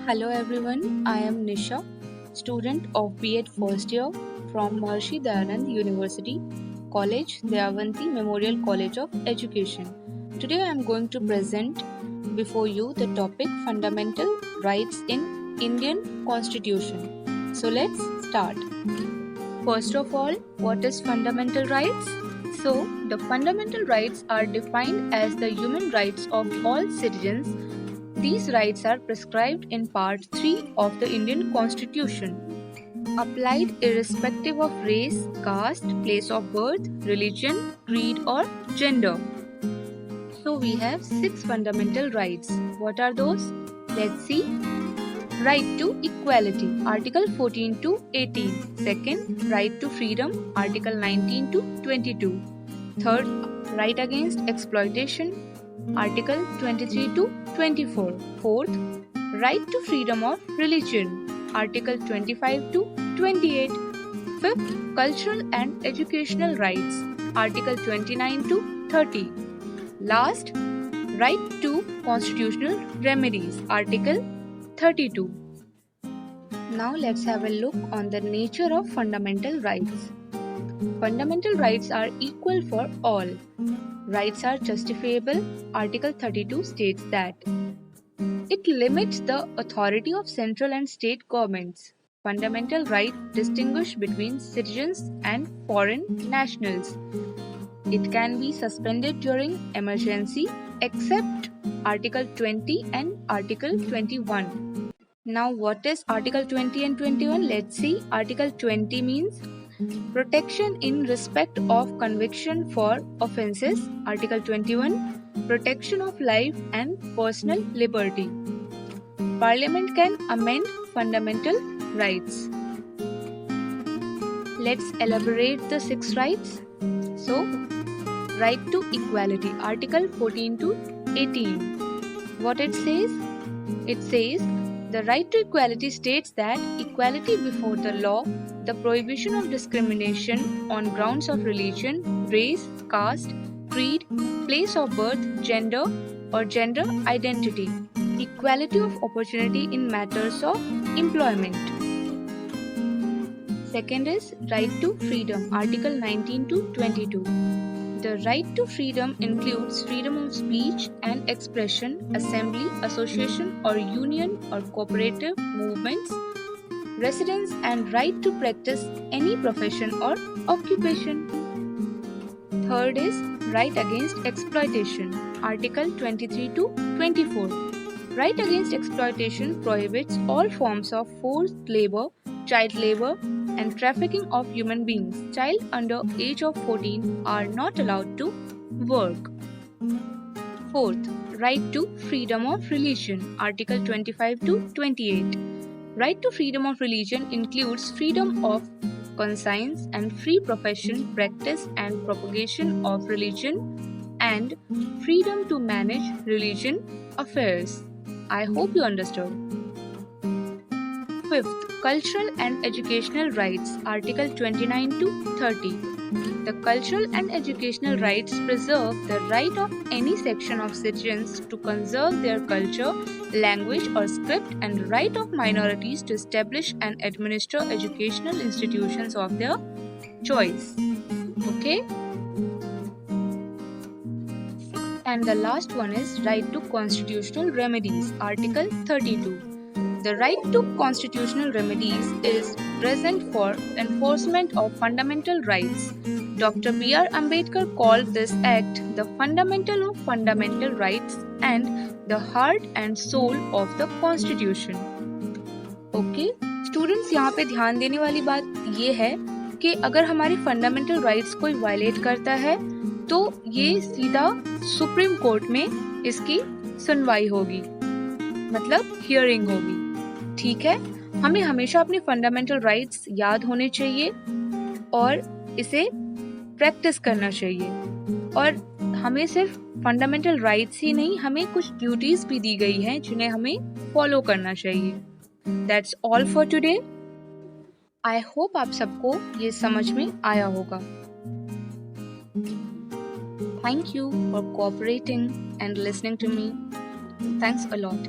Hello everyone, I am Nisha, student of B.Ed first year from Maharshi Dayanand University, College Dayavanti Memorial College of Education. Today I am going to present before you the topic Fundamental Rights in Indian Constitution. So let's start. First of all, what is fundamental rights? So, the fundamental rights are defined as the human rights of all citizens. These rights are prescribed in Part 3 of the Indian Constitution, applied irrespective of race, caste, place of birth, religion, creed, or gender. So, we have 6 fundamental rights. What are those? Let's see. Right to equality, Article 14 to 18. Second, right to freedom, Article 19 to 22. Third, right against exploitation, Article 23 to 24. Fourth, right to freedom of religion, Article 25 to 28. Fifth, cultural and educational rights, Article 29 to 30. Last, right to constitutional remedies, Article 32. Now let's have a look on the nature of fundamental rights. Fundamental rights are equal for all. Rights are justifiable. Article 32 states that it limits the authority of central and state governments. Fundamental rights distinguish between citizens and foreign nationals. It can be suspended during emergency except Article 20 and Article 21. Now what is Article 20 and 21? Let's see. Article 20 means protection in respect of conviction for offences. Article 21, protection of life and personal liberty. Parliament can amend fundamental rights. Let's elaborate the 6 rights. So, right to equality, Article 14 to 18. What it says? It says, the right to equality states that equality before the law, the prohibition of discrimination on grounds of religion, race, caste, creed, place of birth, gender, or gender identity, equality of opportunity in matters of employment. Second is right to freedom, Article 19 to 22. The right to freedom includes freedom of speech and expression, assembly, association or union or cooperative movements, residence and right to practice any profession or occupation. Third is right against exploitation, Article 23 to 24. Right against exploitation prohibits all forms of forced labor, child labor, and trafficking of human beings. Child under age of 14 are not allowed to work. Fourth, right to freedom of religion, Article 25 to 28. Right to freedom of religion includes freedom of conscience and free profession, practice and propagation of religion, and freedom to manage religion affairs. I hope you understood. Fifth, cultural and educational rights, Article 29 to 30. The cultural and educational rights preserve the right of any section of citizens to conserve their culture, language or script, and right of minorities to establish and administer educational institutions of their choice. Okay? And the last one is right to constitutional remedies, Article 32. The right to constitutional remedies is present for enforcement of fundamental rights. Dr. B.R. Ambedkar called this act the fundamental of fundamental rights and the heart and soul of the Constitution. Okay, students यहाँ पे ध्यान देने वाली बात ये है कि अगर हमारी फंडामेंटल राइट्स कोई वायलेट करता है तो ये सीधा सुप्रीम कोर्ट में इसकी सुनवाई होगी, मतलब हियरिंग होगी. ठीक है, हमें हमेशा अपनी फंडामेंटल राइट्स याद होने चाहिए और इसे प्रैक्टिस करना चाहिए. और हमें सिर्फ फंडामेंटल राइट्स ही नहीं, हमें कुछ ड्यूटीज भी दी गई हैं जिन्हें हमें फॉलो करना चाहिए. That's all for today. I hope आप सबको ये समझ में आया होगा. Thank you for cooperating and listening to me. Thanks a lot.